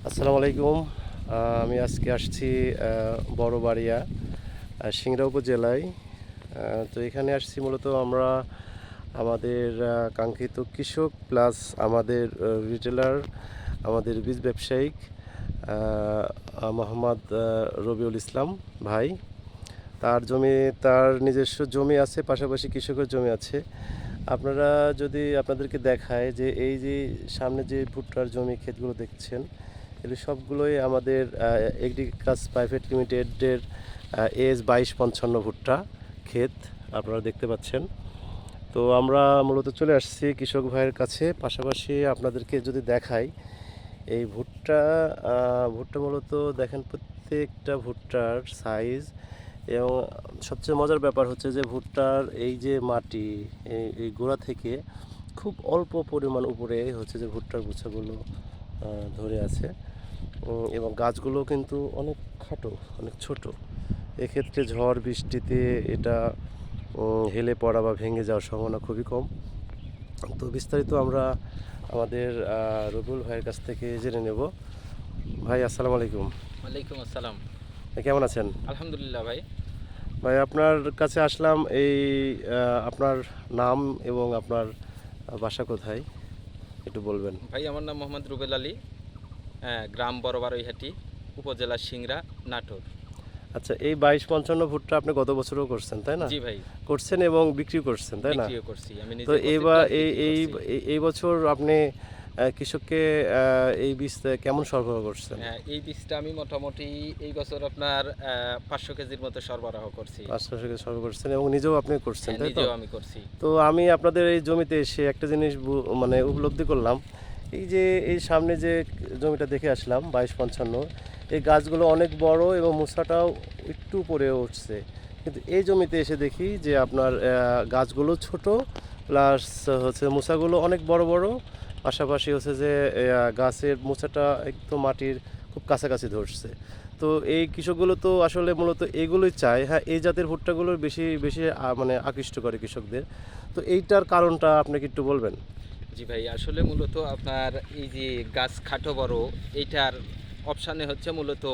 আসসালামু আলাইকুম। আমি আজকে আসছি বড়বাড়িয়া, সিংড়া উপজেলায়। তো এখানে আসছি মূলত আমরা আমাদের কাঙ্ক্ষিত কৃষক প্লাস আমাদের রিটেলার, আমাদের বীজ ব্যবসায়িক মোহাম্মদ রবিউল ইসলাম ভাই। তার জমি, তার নিজস্ব জমি আছে, পাশাপাশি কৃষকের জমি আছে। আপনারা যদি আপনাদেরকে দেখায় যে এই যে সামনে যে ভুট্টার জমি ক্ষেতগুলো দেখছেন, এগুলো সবগুলোই আমাদের এগ্রিকালচার প্রাইভেট লিমিটেডের AS 2255 ভুট্টা ক্ষেত আপনারা দেখতে পাচ্ছেন। তো আমরা মূলত চলে আসছি কৃষক ভাইয়ের কাছে। পাশাপাশি আপনাদেরকে যদি দেখাই এই ভুট্টা, ভুট্টা মূলত দেখেন প্রত্যেকটা ভুট্টার সাইজ। এবং সবচেয়ে মজার ব্যাপার হচ্ছে যে ভুট্টার এই যে মাটি, এই গোড়া থেকে খুব অল্প পরিমাণ উপরে হচ্ছে যে ভুট্টার গুচ্ছাগুলো ধরে আছে। এবং গাছগুলো কিন্তু অনেক খাটো, অনেক ছোট। এক্ষেত্রে ঝড় বৃষ্টিতে এটা হেলে পড়া বা ভেঙে যাওয়ার সম্ভাবনা খুবই কম। তো বিস্তারিত আমরা আমাদের রবিউল ভাইয়ের কাছ থেকে জেনে নেব। ভাই আসসালামু আলাইকুম। ওয়ালাইকুম আসসালাম। কেমন আছেন? আলহামদুলিল্লাহ ভাই। ভাই আপনার কাছে আসলাম, এই আপনার নাম এবং আপনার বাসা কোথায় একটু বলবেন? ভাই আমার নাম মোহাম্মদ রুবেল আলী, গ্রাম বড়বারৈহাটি, উপজেলা সিংড়া, নাটোর। আচ্ছা, এই 2255 ভুট্টা আপনি গত বছরও করছেন তাই না? জি ভাই, করছেন এবং বিক্রি করছেন তাই না? বিক্রিও করছি আমি তো নিজে করছি এইবার প্লাস এই বিক্রি এই করছি। এই বছর আপনি কৃষককে এই বীজ কেমন সরবরাহ করছেন? এই বীজটা আমি মোটামুটি এই বছর আপনার 500 কেজির মতো সরবরাহ করছি। 500 থেকে সরবরাহ করছেন এবং নিজেও আপনি করছেন হ্যাঁ, তাই তো? নিজেও আমি করছি। তো আমি আপনাদের এই জমিতে এসে একটা জিনিস মানে উপলব্ধি করলাম। এই যে এই সামনে যে জমিটা দেখে আসলাম 2255, এই গাছগুলো অনেক বড় এবং মুসাটাও একটু উপরে উঠছে। কিন্তু এই জমিতে এসে দেখি যে আপনার গাছগুলো ছোট, প্লাস হচ্ছে মুসাগুলো অনেক বড় বড়। পাশাপাশি হচ্ছে যে গাছের মুসাটা একদম মাটির খুব কাছাকাছি ধরছে। তো এই কৃষকগুলো তো আসলে মূলত এগুলোই চায়। হ্যাঁ, এই জাতের ভুট্টাগুলোর বেশি বেশি মানে আকৃষ্ট করে কৃষকদের। তো এইটার কারণটা আপনাকে একটু বলবেন? জি ভাই, আসলে মূলত আপনার এই যে গাছ খাটো বড়, এইটার অপশানে হচ্ছে মূলত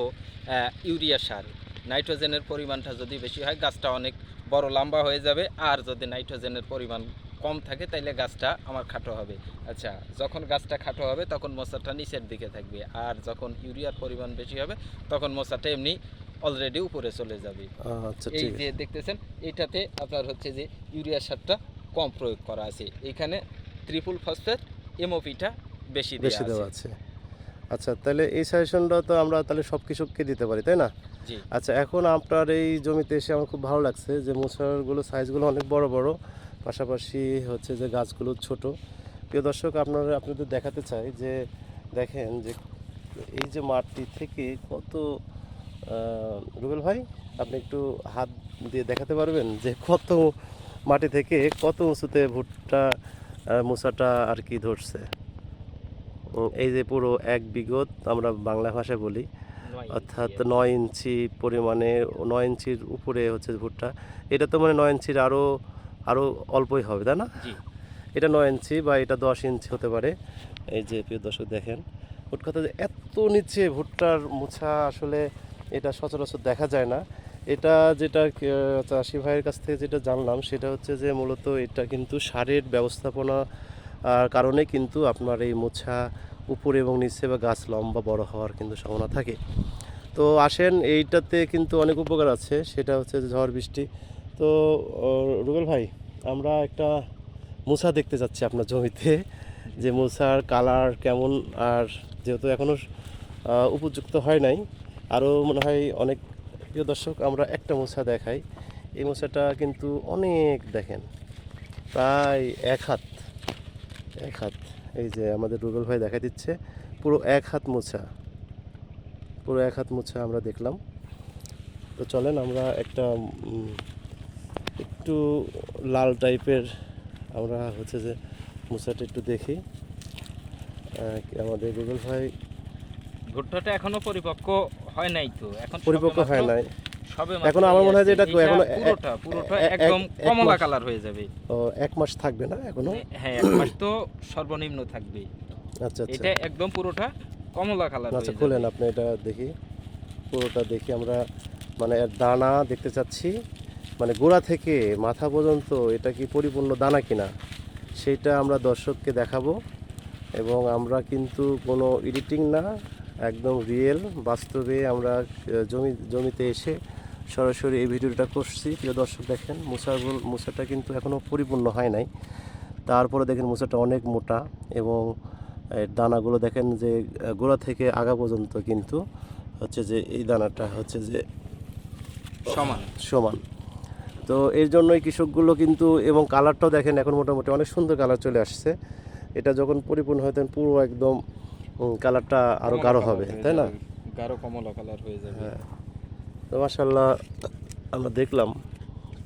ইউরিয়া সার। নাইট্রোজেনের পরিমাণটা যদি বেশি হয় গাছটা অনেক বড় লম্বা হয়ে যাবে, আর যদি নাইট্রোজেনের পরিমাণ কম থাকে তাইলে গাছটা আমার খাটো হবে। আচ্ছা, যখন গাছটা খাটো হবে তখন মোচাটা নিচের দিকে থাকবে, আর যখন ইউরিয়ার পরিমাণ বেশি হবে তখন মোচাটা এমনি অলরেডি উপরে চলে যাবে। আচ্ছা, এই ঠিক যে আছে। দেখতেছেন, এইটাতে আপনার হচ্ছে যে ইউরিয়া সারটা কম প্রয়োগ করা আছে, এইখানে ট্রিপল ফসফেট এমওপিটা বেশি দেওয়া বেশি আছে। দেওয়া আছে। আচ্ছা, তাহলে এই সাজেশনটা তো আমরা তাহলে সব কৃষককে দিতে পারি তাই না? জি আচ্ছা, এখন আপনার এই জমিতে এসে আমার খুব ভালো লাগছে যে মোসারগুলো সাইজগুলো অনেক বড় বড়, পাশাপাশি হচ্ছে যে গাছগুলো ছোট। প্রিয় দর্শক, আপনাদের দেখাতে চাই যে দেখেন যে এই যে মাটি থেকে কত, রুবেল ভাই আপনি একটু হাত দিয়ে দেখাতে পারবেন যে কত মাটি থেকে কত উঁচুতে ভুট্টা মোচাটা আর কি ধরছে? এই যে পুরো এক বিঘত আমরা বাংলা ভাষায় বলি, 9 ইঞ্চি অর্থাৎ আর কি। 9 ইঞ্চি পরিমাণে, 9 ইঞ্চির উপরে হচ্ছে ভুট্টা। এটা তো মানে 9 ইঞ্চির আরও আরও অল্পই হবে তাই না? জি এটা 9 ইঞ্চি বা এটা 10 ইঞ্চি হতে পারে। এই যে প্রিয় দর্শক দেখেন, মোট কথা যে এত নিচে ভুট্টার মোছা আসলে এটা সচরাচর দেখা যায় না। এটা যেটা চাষি ভাইয়ের কাছ থেকে যেটা জানলাম সেটা হচ্ছে যে মূলত এটা কিন্তু সারের ব্যবস্থাপনা কারণে কিন্তু আপনার এই মোছা উপরে এবং নিচে বা গাছ লম্বা বড় হওয়ার কিন্তু সম্ভাবনা থাকে। তো আসেন, এইটাতে কিন্তু অনেক উপকার আছে, সেটা হচ্ছে যে ঝড় বৃষ্টি। তো রুবেল ভাই, আমরা একটা মোছা দেখতে যাচ্ছি আপনার জমিতে, যে মোছার কালার কেমন। আর যেহেতু এখনও উপযুক্ত হয় নাই, আরও মনে হয় অনেক। প্রিয় দর্শক, আমরা একটা মোছা দেখাই। এই মোছাটা কিন্তু অনেক, দেখেন প্রায় 1 হাত, 1 হাত। এই যে আমাদের রুবেল ভাই দেখা দিচ্ছে, পুরো 1 হাত মোছা, পুরো 1 হাত মোছা আমরা দেখলাম। তো চলেন আমরা একটা একটু লাল টাইপের আমরা হচ্ছে যে মোচাটা একটু দেখি। আমাদের রুবেল ভাই ভুট্টাটা এখনো পরিপক্ক হয় নাই, তো এখন পরিপক্ক হয় নাই সবে এখন, মাত্র আমার মনে হয় যে আছে। এটা এইটা এখনো পুরোটা একদম এক কমলা মাস, কালার হয়ে যাবে। 1 মাস থাকবে না এখনো? হ্যাঁ, 1 মাস তো সর্বনিম্ন থাকবে। আচ্ছা আচ্ছা। এটা একদম পুরোটা কমলা কালার আচ্ছা খুলেন আপনি, এটা দেখি, পুরোটা দেখি আমরা, মানে এর দানা দেখতে চাচ্ছি, মানে গোড়া থেকে মাথা পর্যন্ত এটা কি পরিপূর্ণ দানা কিনা সেটা আমরা দর্শককে দেখাবো। এবং আমরা কিন্তু কোনো এডিটিং না, একদম রিয়েল বাস্তবে আমরা জমিতে এসে সরাসরি এই ভিডিওটা করছি। প্রিয় দর্শক দেখেন, মুসাটা কিন্তু এখনও পরিপূর্ণ হয় নাই, তারপরে দেখেন মুসাটা অনেক মোটা এবং এর দানাগুলো দেখেন যে গোড়া থেকে আগা পর্যন্ত কিন্তু হচ্ছে যে এই দানাটা হচ্ছে যে সমান। সমান। তো এর জন্যই কৃষকগুলো কিন্তু, এবং কালারটাও দেখেন এখন মোটামুটি অনেক সুন্দর কালার চলে আসছে। এটা যখন পরিপূর্ণ হয় তখন পুরো একদম কালারটা আরও কমলা গাঢ় কালার হবে, হয়ে তাই না? যাবে, গাঢ় কমলা কালার হয়ে যাবে। হ্যাঁ, তো মাশাআল্লাহ আমরা দেখলাম।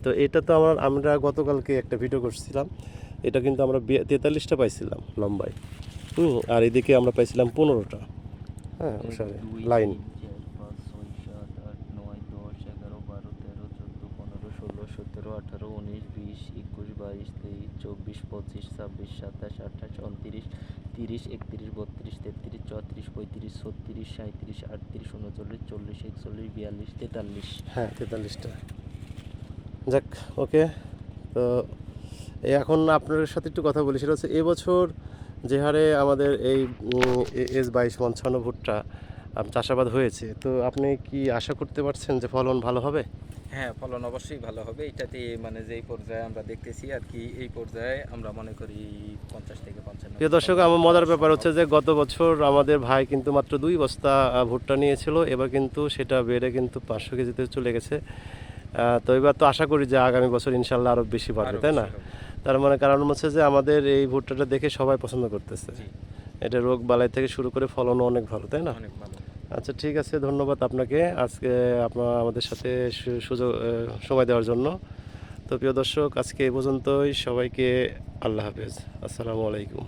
তো এটা তো আমরা গতকালকে একটা ভিডিও করছিলাম, এটা কিন্তু আমরা 43টা পাইছিলাম লম্বায়, আর এদিকে আমরা পাইছিলাম 15টা। হ্যাঁ, ওসারে লাইন। 43 হ্যাঁ, 43টা। যাক, ওকে। তো এখন আপনার সাথে একটু কথা বলি, সেটা হচ্ছে এবছর যে হারে আমাদের এই S2255 ভুট্টা চাষাবাদ হয়েছে, তো আপনি কি আশা করতে পারছেন যে ফলন ভালো হবে? হ্যাঁ, ফলন অবশ্যই ভালো হবে। এটাতে মানে যেই পর্যায়ে আমরা দেখতেছি আর কি, এই পর্যায়ে আমরা মনে করি 50 থেকে 55। প্রিয় দর্শক, আমার মজার ব্যাপার হচ্ছে যে গত বছর আমাদের ভাই কিন্তু মাত্র 2 বস্তা ভুট্টা নিয়েছিল, এবার কিন্তু সেটা বেড়ে কিন্তু 500 কেজিতে চলে গেছে। তো এবার তো আশা করি যে আগামী বছর ইনশাল্লাহ আরও বেশি বাড়বে, তাই না? তার মানে কারণ হচ্ছে যে আমাদের এই ভুট্টাটা দেখে সবাই পছন্দ করতেছে। এটা রোগ বালাই থেকে শুরু করে ফলনও অনেক ভালো, তাই না? অনেক ভালো। আচ্ছা, ঠিক আছে, ধন্যবাদ আপনাকে আজকে আপনার আমাদের সাথে সুযোগ সময় দেওয়ার জন্য। তো প্রিয় দর্শক, আজকে এই পর্যন্তই। সবাইকে আল্লাহ হাফেজ, আসসালামু আলাইকুম।